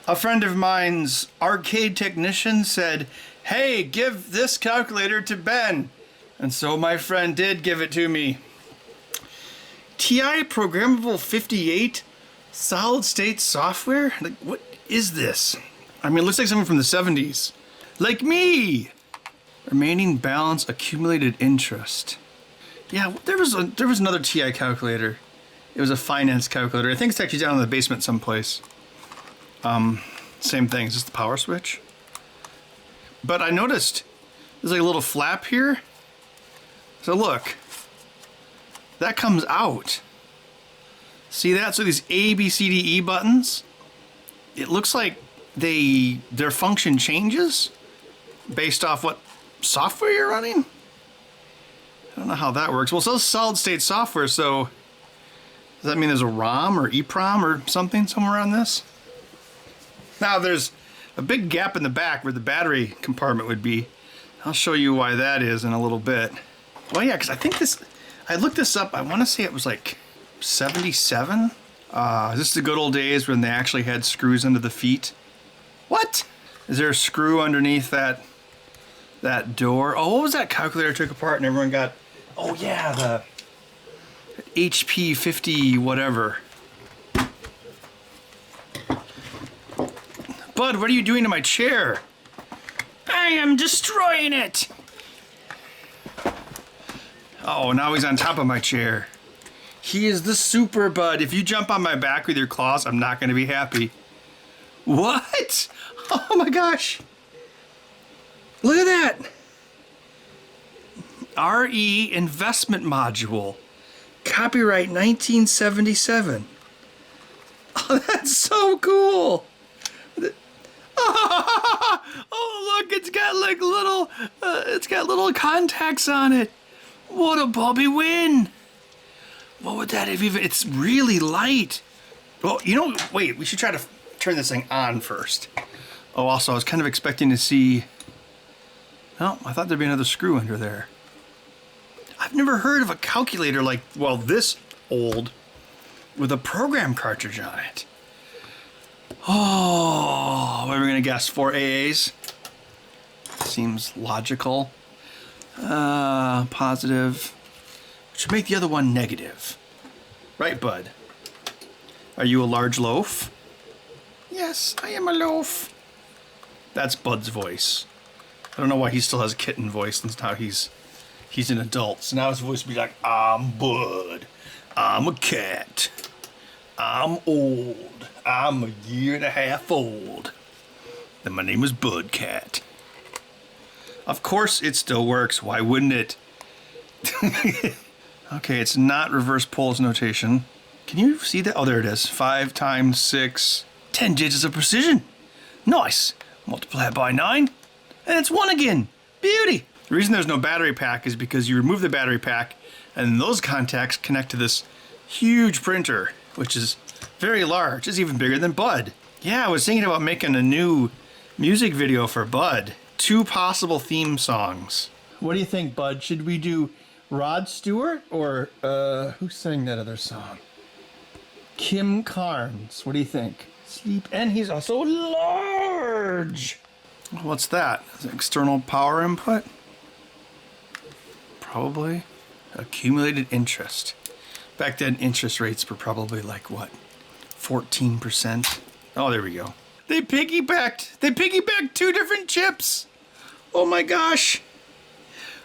A friend of mine's arcade technician said, "Hey, give this calculator to Ben." And so my friend did give it to me. TI Programmable 58 solid state software? Like, what is this? I mean, it looks like something from the 70s. Like me! Remaining balance, accumulated interest. Yeah, there was another TI calculator. It was a finance calculator. I think it's actually down in the basement someplace. Same thing. Is this the power switch? But I noticed there's like a little flap here. So look, that comes out. See that? So these A, B, C, D, E buttons, it looks like their function changes based off what software you're running. I don't know how that works. Well, it says solid state software, so does that mean there's a ROM or EEPROM or something somewhere on this? Now there's a big gap in the back where the battery compartment would be. I'll show you why that is in a little bit. Well, yeah, because I think I looked this up. I want to say it was like 77. Is this the good old days when they actually had screws under the feet? What? Is there a screw underneath that door? Oh, what was that calculator I took apart and everyone got? Oh yeah, the HP 50 whatever. Bud, what are you doing to my chair? I am destroying it. Oh, now he's on top of my chair. He is the super Bud. If you jump on my back with your claws, I'm not going to be happy. What? Oh my gosh. Look at that. RE investment module. Copyright 1977. Oh, that's so cool. Oh, look, it's got like little contacts on it. What a Bobby win. What would that have even, it's really light. Well, you know, wait, we should try to turn this thing on first. Oh, also, I was kind of expecting to see, oh, I thought there'd be another screw under there. I've never heard of a calculator like, well, this old with a program cartridge on it. Oh, what are we gonna guess? 4 AAs? Seems logical. Positive. Which would make the other one negative. Right, Bud? Are you a large loaf? Yes, I am a loaf. That's Bud's voice. I don't know why he still has a kitten voice since now he's an adult. So now his voice would be like, I'm Bud. I'm a cat. I'm old. I'm a year and a half old. And my name is Bud Cat. Of course it still works. Why wouldn't it? Okay, it's not reverse Polish notation. Can you see that? Oh, there it is. 5 times 6. 10 digits of precision. Nice. Multiply it by 9. And it's 1 again. Beauty. The reason there's no battery pack is because you remove the battery pack and those contacts connect to this huge printer, which is very large. It's even bigger than Bud. Yeah, I was thinking about making a new music video for Bud. 2 possible theme songs. What do you think, Bud? Should we do Rod Stewart or who sang that other song? Kim Carnes. What do you think? Sleep, and he's also large. What's that? Is it external power input? Probably. Accumulated interest. Back then, interest rates were probably like what? 14%. Oh, there we go. They piggybacked 2 different chips. Oh my gosh.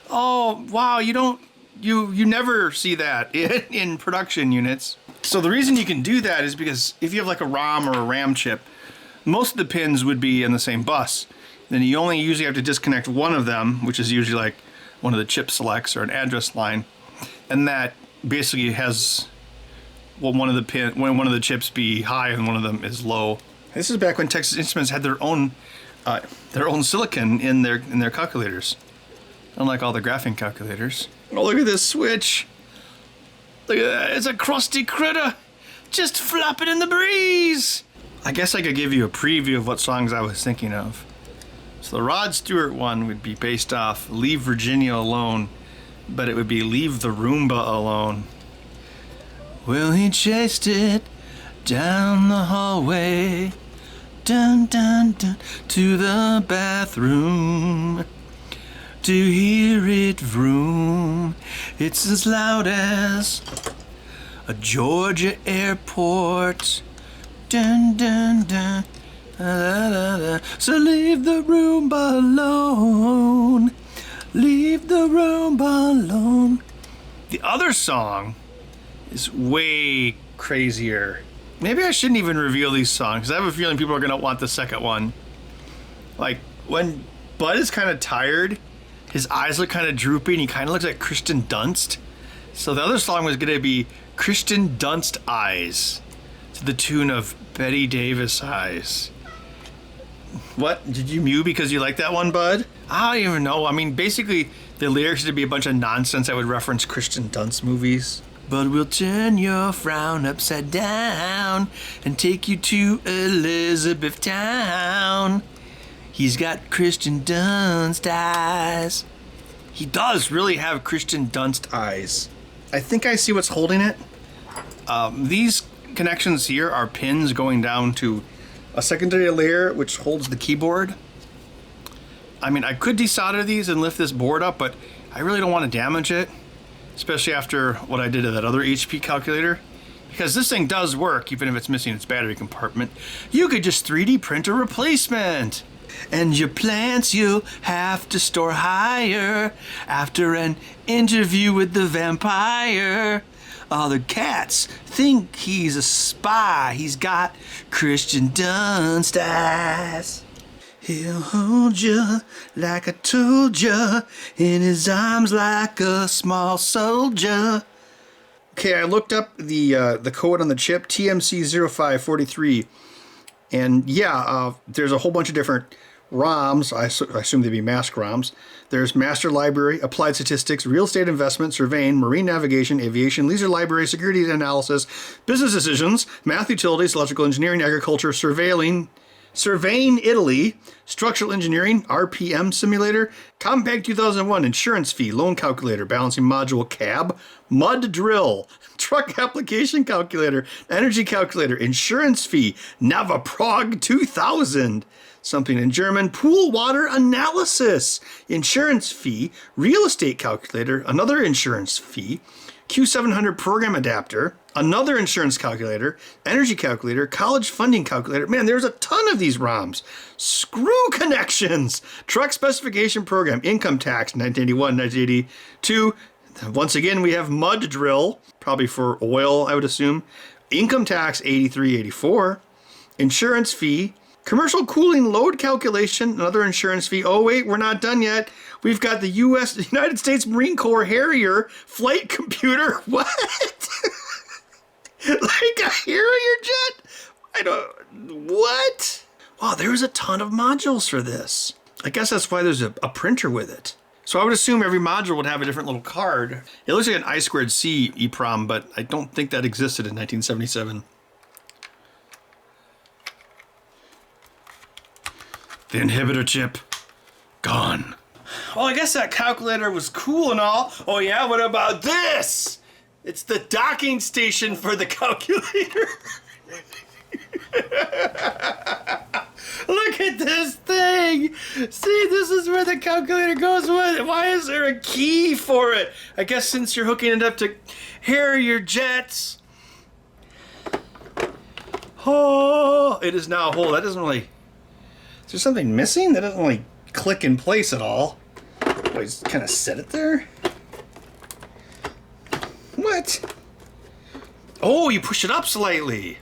Oh, wow, you never see that in production units. So the reason you can do that is because if you have like a ROM or a RAM chip, most of the pins would be in the same bus. Then you only usually have to disconnect one of them, which is usually like one of the chip selects or an address line. And that basically has, well, one of the chips be high and one of them is low. This is back when Texas Instruments had their own silicon in their calculators. Unlike all the graphing calculators. Oh, look at this switch. Look at that. It's a crusty critter. Just flopping in the breeze. I guess I could give you a preview of what songs I was thinking of. So the Rod Stewart one would be based off Leave Virginia Alone, but it would be Leave the Roomba Alone. Well, he chased it down the hallway Dun, dun, dun, to the bathroom to hear it vroom. It's as loud as a Georgia airport. Dun, dun, dun. Da, da, da. So leave the room alone. Leave the room alone. The other song is way crazier. Maybe I shouldn't even reveal these songs, because I have a feeling people are going to want the second one. Like, when Bud is kind of tired, his eyes look kind of droopy, and he kind of looks like Kristen Dunst. So the other song was going to be Kristen Dunst Eyes, to the tune of Betty Davis Eyes. What? Did you mew because you like that one, Bud? I don't even know. I mean, basically, the lyrics would be a bunch of nonsense that would reference Kristen Dunst movies. But we'll turn your frown upside down and take you to Elizabeth Town. He's got Kristen Dunst eyes. He does really have Kristen Dunst eyes. I think I see what's holding it. These connections here are pins going down to a secondary layer which holds the keyboard. I mean, I could desolder these and lift this board up, but I really don't want to damage it. Especially after what I did to that other HP calculator. Because this thing does work, even if it's missing its battery compartment. You could just 3D print a replacement. And your plants you'll have to store higher after an interview with the vampire. Other cats think he's a spy. He's got Kristen Dunst eyes. He'll hold you like I told you, in his arms like a small soldier. Okay, I looked up the code on the chip, TMC0543, and yeah, there's a whole bunch of different ROMs. I assume they'd be mask ROMs. There's Master Library, Applied Statistics, Real Estate Investment, Surveying, Marine Navigation, Aviation, Leisure Library, Security Analysis, Business Decisions, Math Utilities, Electrical Engineering, Agriculture, Surveying Italy, Structural Engineering, RPM Simulator, Compact 2001, Insurance Fee, Loan Calculator, Balancing Module, CAB, Mud Drill, Truck Application Calculator, Energy Calculator, Insurance Fee, Navaprog 2000, something in German, Pool Water Analysis, Insurance Fee, Real Estate Calculator, another Insurance Fee, Q700 Program Adapter, another insurance calculator, energy calculator, college funding calculator. Man, there's a ton of these ROMs. Screw connections. Truck specification program, income tax, 1981, 1982. Once again, we have mud drill, probably for oil, I would assume. Income tax, 83, 84. Insurance fee. Commercial cooling load calculation, another insurance fee. Oh, wait, we're not done yet. We've got the United States Marine Corps Harrier flight computer. What? Like a Harrier jet? What? Wow, there's a ton of modules for this. I guess that's why there's a printer with it. So I would assume every module would have a different little card. It looks like an I2C EEPROM, but I don't think that existed in 1977. The inhibitor chip, gone. Well, I guess that calculator was cool and all. Oh yeah, what about this? It's the docking station for the calculator. Look at this thing. See, this is where the calculator goes with it. Why is there a key for it? I guess since you're hooking it up to Harrier jets. Oh, it is now whole. That doesn't really... Is there something missing? That doesn't really click in place at all. I just kind of set it there. What? Oh, you push it up slightly.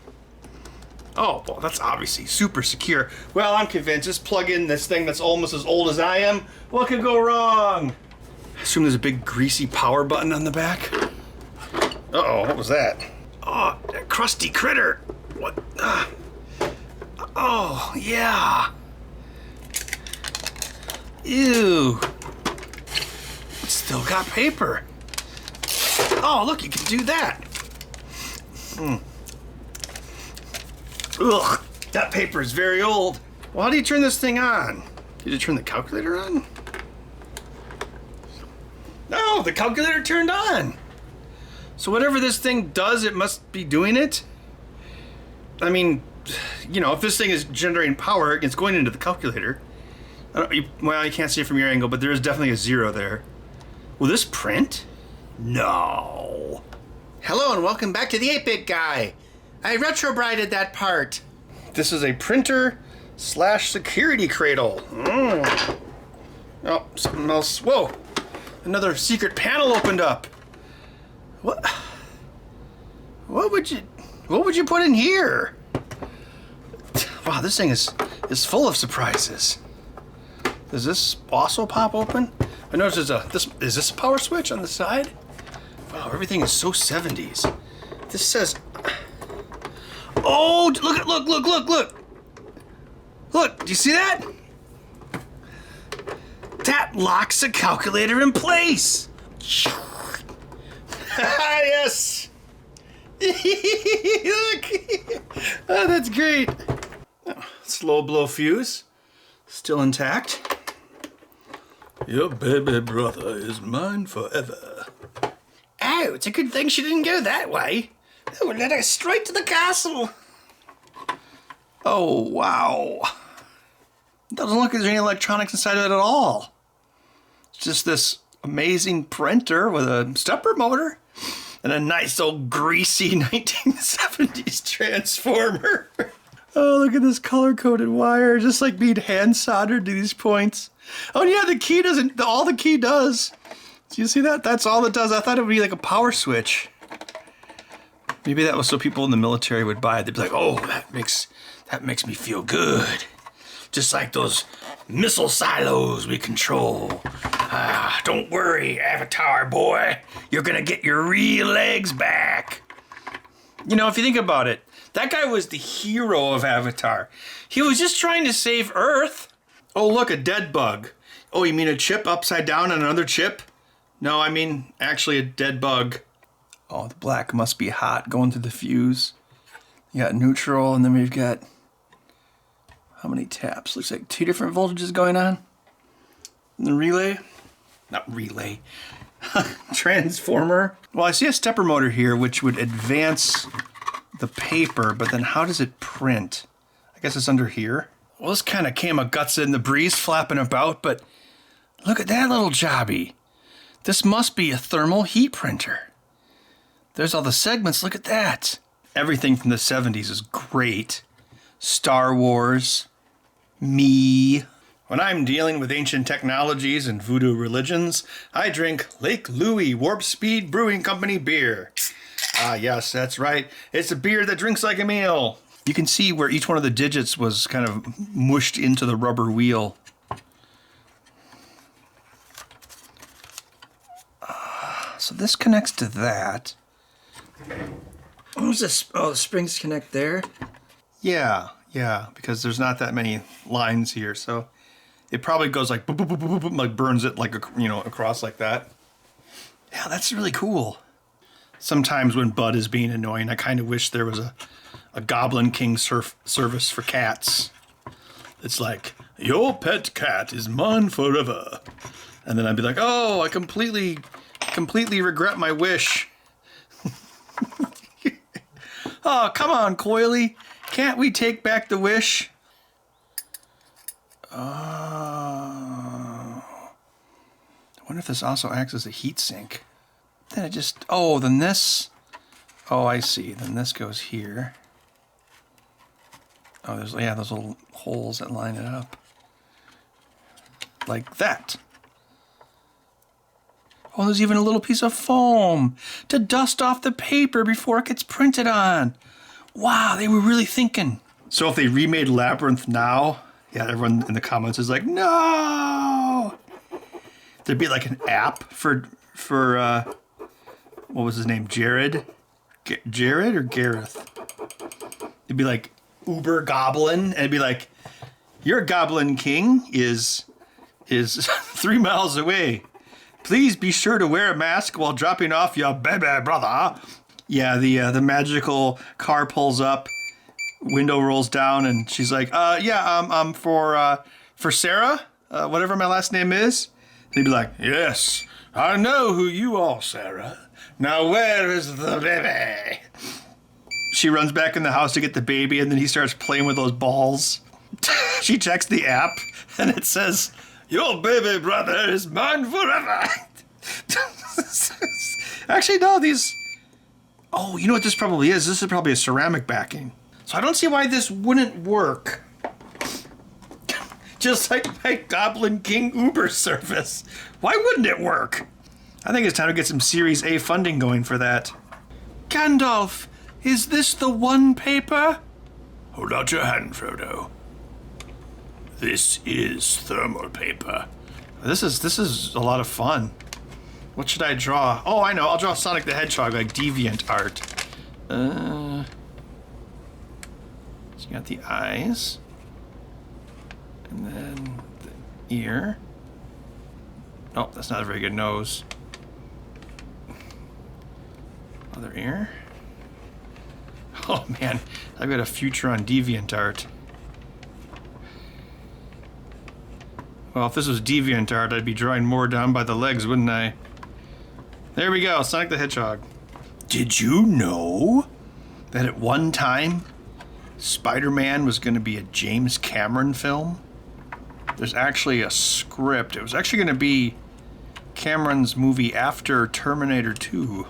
Oh, well, that's obviously super secure. Well, I'm convinced. Just plug in this thing that's almost as old as I am. What could go wrong? I assume there's a big greasy power button on the back. Uh-oh, what was that? Oh, that crusty critter. What? Oh, yeah. Ew. It's still got paper. Oh, look, you can do that. Ugh, that paper is very old. Well, how do you turn this thing on? Did you turn the calculator on? No, the calculator turned on. So whatever this thing does, it must be doing it. I mean, you know, if this thing is generating power, it's going into the calculator. Well, you can't see it from your angle, but there is definitely a 0 there. Will this print? No. Hello and welcome back to the 8-Bit Guy. I retrobrided that part. This is a printer / security cradle. Oh, something else. Whoa. Another secret panel opened up. What would you put in here? Wow, this thing is full of surprises. Does this also pop open? I noticed is this a power switch on the side? Wow, everything is so 70s. This says, oh, look. Look, do you see that? That locks the calculator in place. Yes. Look. Oh, that's great. Slow blow fuse, still intact. Your baby brother is mine forever. Oh, it's a good thing she didn't go that way. That would let her straight to the castle. Oh, wow. Doesn't look like there's any electronics inside of it at all. It's just this amazing printer with a stepper motor and a nice old greasy 1970s transformer. Oh, look at this color-coded wire, just like being hand soldered to these points. Oh yeah, the key doesn't, all the key does. Do you see that? That's all it does. I thought it would be like a power switch. Maybe that was so people in the military would buy it. They'd be like, oh, that makes me feel good. Just like those missile silos we control. Don't worry, Avatar boy. You're gonna get your real legs back. You know, if you think about it, that guy was the hero of Avatar. He was just trying to save Earth. Oh, look, a dead bug. Oh, you mean a chip upside down on another chip? No, I mean actually a dead bug. Oh, the black must be hot going through the fuse. You got neutral, and then we've got, how many taps? Looks like 2 different voltages going on. And the relay, not relay, transformer. Well, I see a stepper motor here, which would advance the paper, but then how does it print? I guess it's under here. Well, this kind of came a guts in the breeze flapping about, but look at that little jobby. This must be a thermal heat printer. There's all the segments, look at that. Everything from the 70s is great. Star Wars, me. When I'm dealing with ancient technologies and voodoo religions, I drink Lake Louie Warp Speed Brewing Company beer. Ah, yes, that's right. It's a beer that drinks like a meal. You can see where each one of the digits was kind of mushed into the rubber wheel. So this connects to that. What's this? Oh, the springs connect there. Yeah, because there's not that many lines here, so it probably goes like boop, boop, boop, boop, boop, like burns it like across like that. Yeah, that's really cool. Sometimes when Bud is being annoying, I kind of wish there was a Goblin King service for cats. It's like, your pet cat is mine forever. And then I'd be like, oh, I completely regret my wish. Oh, come on, Coily. Can't we take back the wish? I wonder if this also acts as a heat sink. Then it just, then this, I see. Then this goes here. Oh, there's those little holes that line it up. Like that. Oh, there's even a little piece of foam to dust off the paper before it gets printed on. Wow, they were really thinking. So if they remade Labyrinth now, everyone in the comments is like, no! There'd be like an app for what was his name? Jared or Gareth? It'd be like Uber Goblin, and it'd be like, your Goblin King is 3 miles away. Please be sure to wear a mask while dropping off your baby brother. Yeah, the magical car pulls up, window rolls down, and she's like, for Sarah, whatever my last name is. He'd be like, yes, I know who you are, Sarah. Now where is the baby? She runs back in the house to get the baby, and then he starts playing with those balls. She checks the app, and it says, "Your baby brother is mine forever." Actually, no, these... Oh, you know what this probably is? This is probably a ceramic backing. So I don't see why this wouldn't work. Just like my Goblin King Uber service. Why wouldn't it work? I think it's time to get some Series A funding going for that. Gandalf, is this the one paper? Hold out your hand, Frodo. This is thermal paper. This is a lot of fun. What should I draw? Oh, I know. I'll draw Sonic the Hedgehog, like deviant art. So you got the eyes. And then the ear. Oh, that's not a very good nose. Other ear. Oh man, I've got a future on DeviantArt. Well, if this was DeviantArt, I'd be drawing more down by the legs, wouldn't I? There we go, Sonic the Hedgehog. Did you know that at one time, Spider-Man was going to be a James Cameron film? There's actually a script. It was actually going to be Cameron's movie after Terminator 2.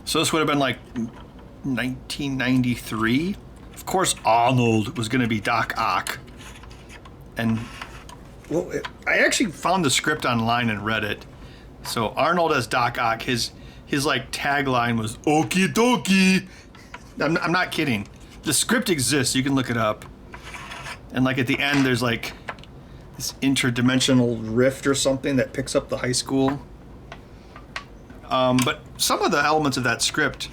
So this would have been like 1993. Of course, Arnold was going to be Doc Ock. And, well, I actually found the script online and read it. So Arnold as Doc Ock, his like tagline was "Okie dokie." I'm not kidding. The script exists. You can look it up. And like at the end, there's like this interdimensional rift or something that picks up the high school. But some of the elements of that script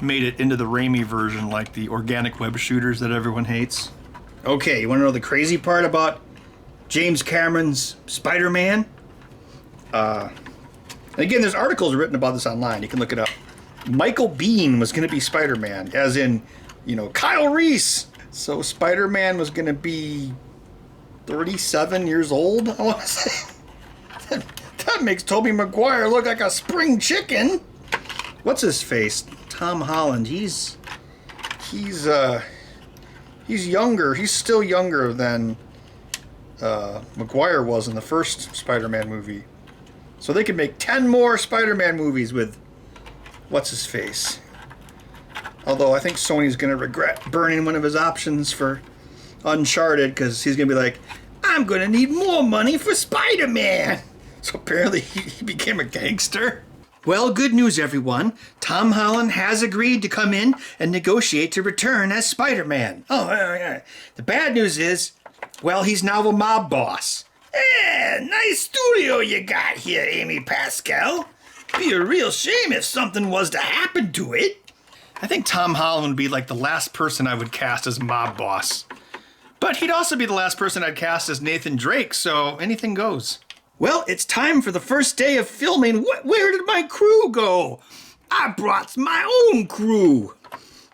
made it into the Raimi version, like the organic web shooters that everyone hates. Okay, you want to know the crazy part about James Cameron's Spider-Man? Again, there's articles written about this online. You can look it up. Michael Biehn was going to be Spider-Man, as in, you know, Kyle Reese. So Spider-Man was going to be 37 years old, I want to say. That makes Tobey Maguire look like a spring chicken. What's his face? Tom Holland. He's younger. He's still younger than Maguire was in the first Spider-Man movie. So they could make 10 more Spider-Man movies with what's his face. Although I think Sony's going to regret burning one of his options for Uncharted because he's going to be like, I'm going to need more money for Spider-Man. So apparently he became a gangster. Well, good news, everyone. Tom Holland has agreed to come in and negotiate to return as Spider-Man. Oh, yeah. The bad news is, well, he's now a mob boss. Nice studio you got here, Amy Pascal. Be a real shame if something was to happen to it. I think Tom Holland would be like the last person I would cast as mob boss. But he'd also be the last person I'd cast as Nathan Drake, so anything goes. Well, it's time for the first day of filming. Where did my crew go? I brought my own crew.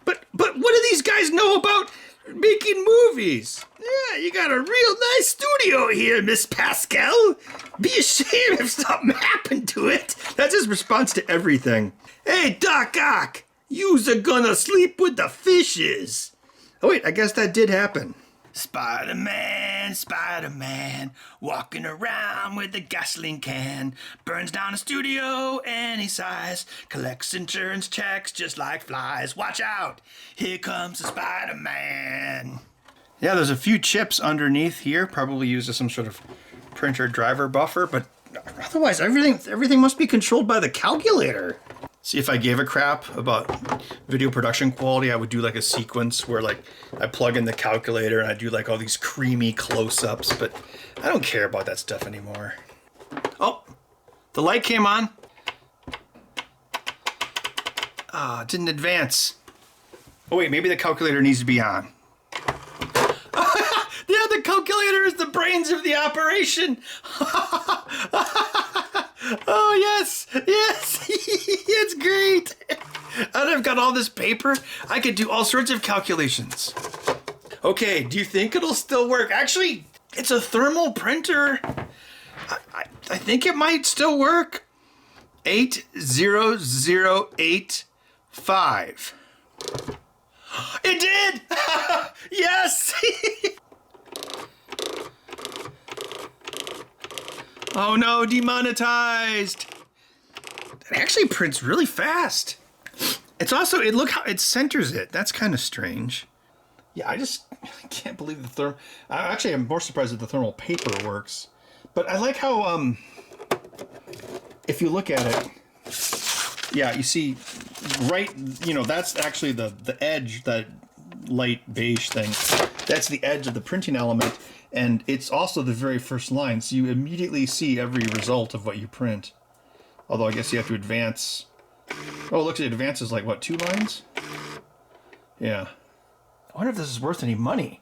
But what do these guys know about making movies? Yeah, you got a real nice studio here, Miss Pascal. Be a shame if something happened to it. That's his response to everything. Hey, Doc Ock, you's gonna sleep with the fishes. Oh wait, I guess that did happen. Spider-Man, Spider-Man, walking around with a gasoline can, burns down a studio any size, collects insurance checks just like flies. Watch out, here comes the Spider-Man. Yeah, there's a few chips underneath here, probably used as some sort of printer driver buffer, but otherwise everything must be controlled by the calculator. See, if I gave a crap about video production quality, I would do like a sequence where like I plug in the calculator and I do like all these creamy close-ups, but I don't care about that stuff anymore. Oh, the light came on. Ah, it didn't advance. Oh wait, maybe the calculator needs to be on. Yeah, the calculator is the brains of the operation. Oh, yes, it's great. And I've got all this paper. I could do all sorts of calculations. Okay, do you think it'll still work? Actually, it's a thermal printer. I think it might still work. 80085. It did! Yes! Oh no, demonetized! It actually prints really fast. It's also, look how it centers it. That's kind of strange. Yeah, I can't believe the thermal. Actually, I'm more surprised that the thermal paper works. But I like how, if you look at it, yeah, you see, right, that's actually the edge, that light beige thing. That's the edge of the printing element, and it's also the very first line, so you immediately see every result of what you print. Although I guess you have to advance. Oh, look, it advances like, what, 2 lines? Yeah. I wonder if this is worth any money.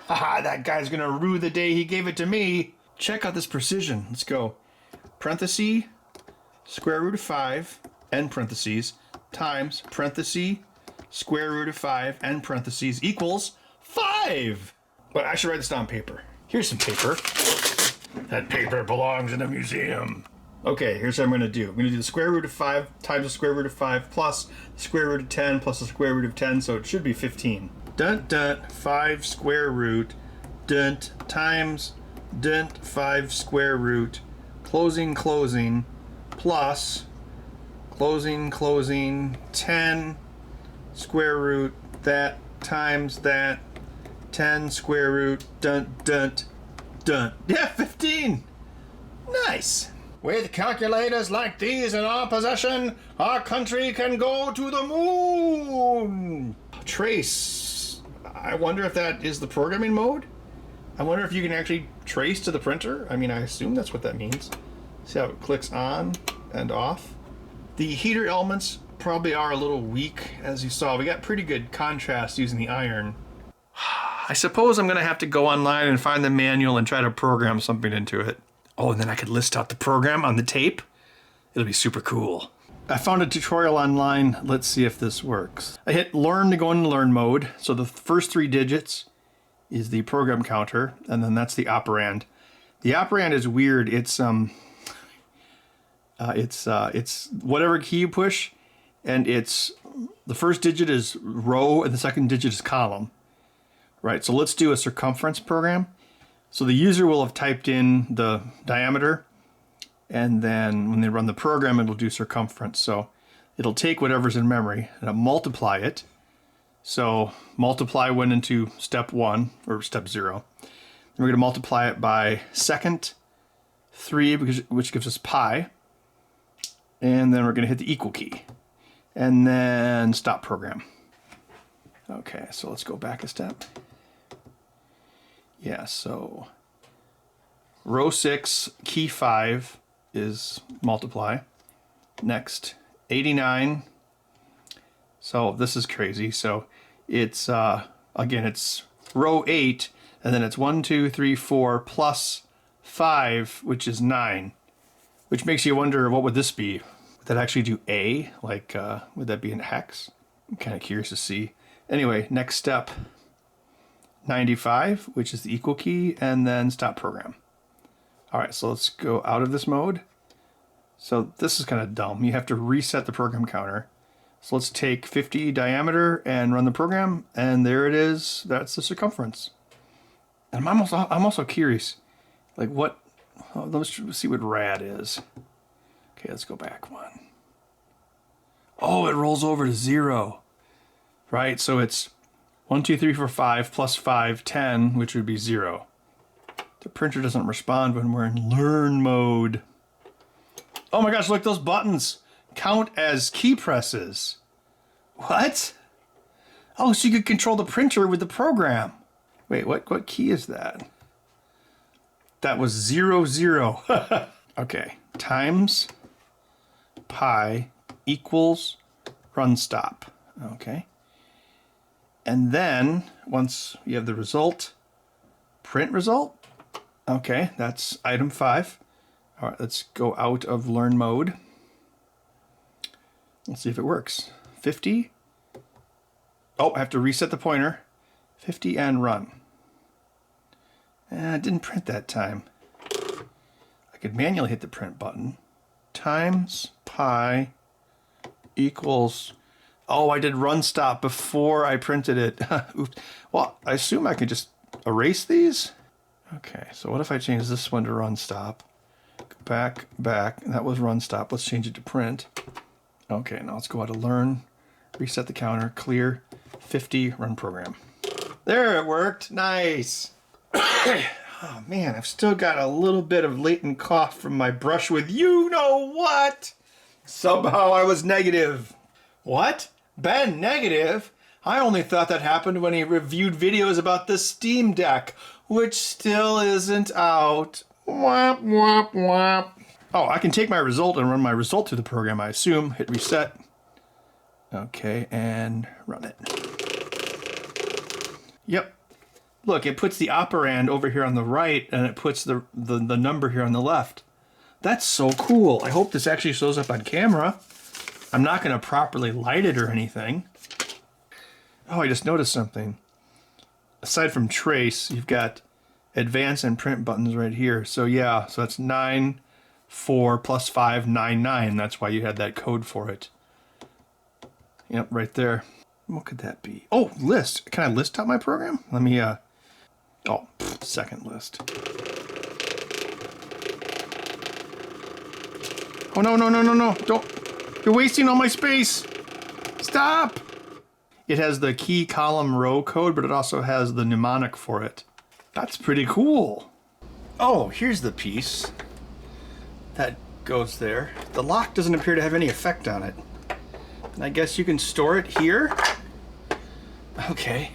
Haha, that guy's gonna rue the day he gave it to me. Check out this precision. Let's go. Parenthesis, square root of 5, end parentheses, times, parenthesis, square root of 5, end parentheses, equals 5. But I should write this down on paper. Here's some paper. That paper belongs in a museum. Okay, here's what I'm going to do. I'm going to do the square root of 5 times the square root of 5 plus the square root of 10 plus the square root of 10, so it should be 15. Dunt, 5 square root, dunt, times, dunt, 5 square root, closing, plus, closing, 10 square root, that, times that, 10 square root, dunt. Yeah, 15! Nice! With calculators like these in our possession, our country can go to the moon! Trace. I wonder if that is the programming mode? I wonder if you can actually trace to the printer? I mean, I assume that's what that means. See how it clicks on and off? The heater elements probably are a little weak, as you saw. We got pretty good contrast using the iron. I suppose I'm going to have to go online and find the manual and try to program something into it. Oh, and then I could list out the program on the tape. It'll be super cool. I found a tutorial online. Let's see if this works. I hit learn to go into learn mode. So the first 3 digits is the program counter, and then that's the operand. The operand is weird. It's whatever key you push, and it's the first digit is row and the second digit is column. Right, so let's do a circumference program. So the user will have typed in the diameter, and then when they run the program, it'll do circumference. So it'll take whatever's in memory and it'll multiply it. So multiply went into step 1 or step 0. Then we're going to multiply it by second 3, which gives us pi. And then we're going to hit the equal key. And then stop program. Okay, so let's go back a step. Yeah, so row 6, key 5 is multiply. Next, 89. So this is crazy. So it's, again, it's row 8, and then it's 1, 2, 3, 4 plus 5, which is 9. Which makes you wonder, what would this be? Would that actually do A? Like, would that be in hex? I'm kind of curious to see. Anyway, next step. 95, which is the equal key, and then stop program. All right, so let's go out of this mode. So this is kind of dumb. You have to reset the program counter. So let's take 50 diameter and run the program, and there it is. That's the circumference. And I'm also curious, like what? Oh, let's see what rad is. Okay, let's go back 1. Oh, it rolls over to 0. Right, so it's 1, 2, 3, 4, 5 plus 5, 10, which would be 0. The printer doesn't respond when we're in learn mode. Oh my gosh, look, those buttons count as key presses. What? Oh, so you could control the printer with the program. Wait, what key is that? That was 0, 0. Okay, times pi equals run stop. Okay. And then, once you have the result, print result. Okay, that's item 5. All right, let's go out of learn mode. Let's see if it works. 50. Oh, I have to reset the pointer. 50 and run. It didn't print that time. I could manually hit the print button. Times pi equals Oh, I did run stop before I printed it. Oops. Well, I assume I could just erase these. Okay, so what if I change this one to run stop? Back. That was run stop. Let's change it to print. Okay, now let's go out to learn. Reset the counter. Clear. 50. Run program. There, it worked. Nice. Oh man, I've still got a little bit of latent cough from my brush with you know what. Somehow I was negative. What? Ben negative? I only thought that happened when he reviewed videos about the Steam Deck, which still isn't out. Womp, womp, womp. Oh, I can take my result and run my result through the program, I assume. Hit reset. Okay, and run it. Yep. Look, it puts the operand over here on the right, and it puts the number here on the left. That's so cool. I hope this actually shows up on camera. I'm not going to properly light it or anything. Oh, I just noticed something. Aside from trace, you've got advance and print buttons right here. So yeah, so that's 9, 4 plus 5, 9, 9. That's why you had that code for it. Yep, right there. What could that be? Oh, list. Can I list out my program? Let me, second list. Oh, no. Don't. You're wasting all my space. Stop. It has the key column row code, but it also has the mnemonic for it. That's pretty cool. Oh, here's the piece that goes there. The lock doesn't appear to have any effect on it. And I guess you can store it here. Okay.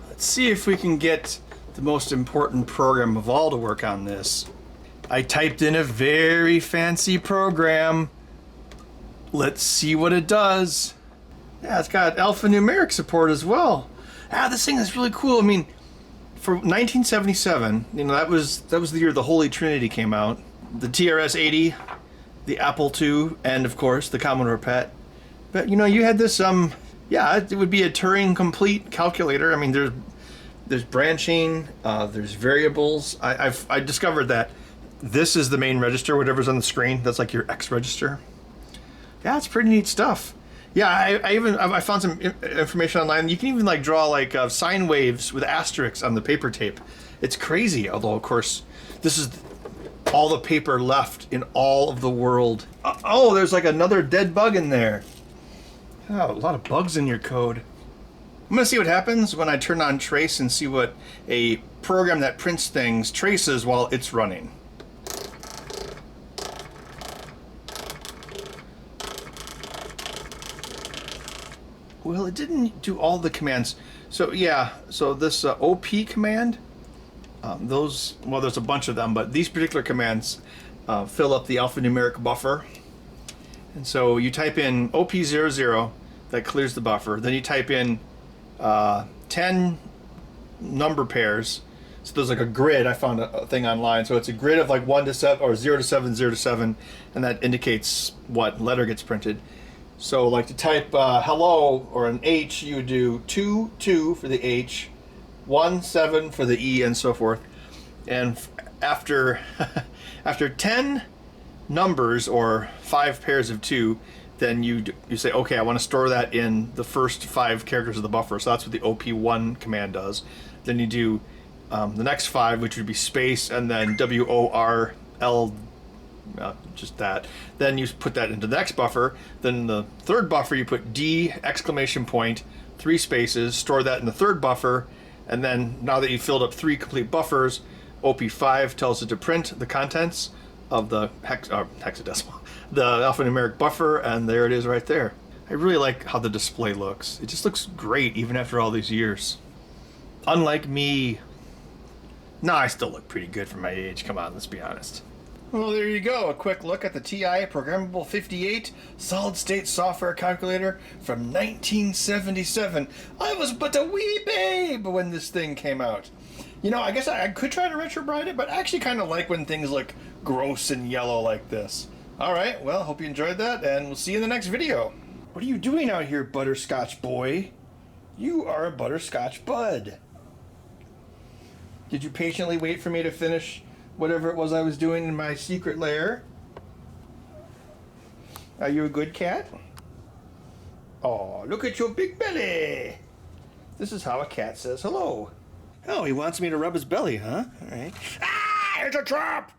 Let's see if we can get the most important program of all to work on this. I typed in a very fancy program. Let's see what it does. Yeah, it's got alphanumeric support as well. This thing is really cool. I mean, for 1977, that was the year the Holy Trinity came out. The TRS-80, the Apple II, and of course the Commodore PET. But you had this it would be a Turing complete calculator. I mean, there's branching, there's variables. I discovered that this is the main register, whatever's on the screen. That's like your X register. Yeah, it's pretty neat stuff. Yeah, I found some information online. You can even draw sine waves with asterisks on the paper tape. It's crazy. Although of course, this is all the paper left in all of the world. Oh, there's another dead bug in there. Oh, a lot of bugs in your code. I'm gonna see what happens when I turn on trace and see what a program that prints things traces while it's running. Well, it didn't do all the commands. So yeah, so this OP command, there's a bunch of them, but these particular commands fill up the alphanumeric buffer. And so you type in OP00, that clears the buffer. Then you type in 10 number pairs. So there's a grid. I found a thing online. So it's a grid of 1 to 7 or 0 to 7, 0 to 7, and that indicates what letter gets printed. So to type hello or an H, you would do 2, 2 for the H, 1, 7 for the E, and so forth. And after 10 numbers or 5 pairs of 2, then you say, okay, I want to store that in the first 5 characters of the buffer. So that's what the OP1 command does. Then you do the next 5, which would be space, and then WORL, just that. Then you put that into the next buffer. Then the third buffer, you put D exclamation point, 3 spaces, store that in the third buffer, and then now that you've filled up 3 complete buffers, OP5 tells it to print the contents of the hexadecimal, the alphanumeric buffer, and there it is right there. I really like how the display looks. It just looks great even after all these years. Unlike me. No, I still look pretty good for my age. Come on, let's be honest. Well, there you go. A quick look at the TI Programmable 58 solid-state software calculator from 1977. I was but a wee babe when this thing came out. I guess I could try to retrobrite it, but I actually kind of like when things look gross and yellow like this. All right, well, hope you enjoyed that, and we'll see you in the next video. What are you doing out here, butterscotch boy? You are a butterscotch bud. Did you patiently wait for me to finish whatever it was I was doing in my secret lair? Are you a good cat? Oh, look at your big belly. This is how a cat says hello. Oh, he wants me to rub his belly, huh? All right. Ah, it's a trap!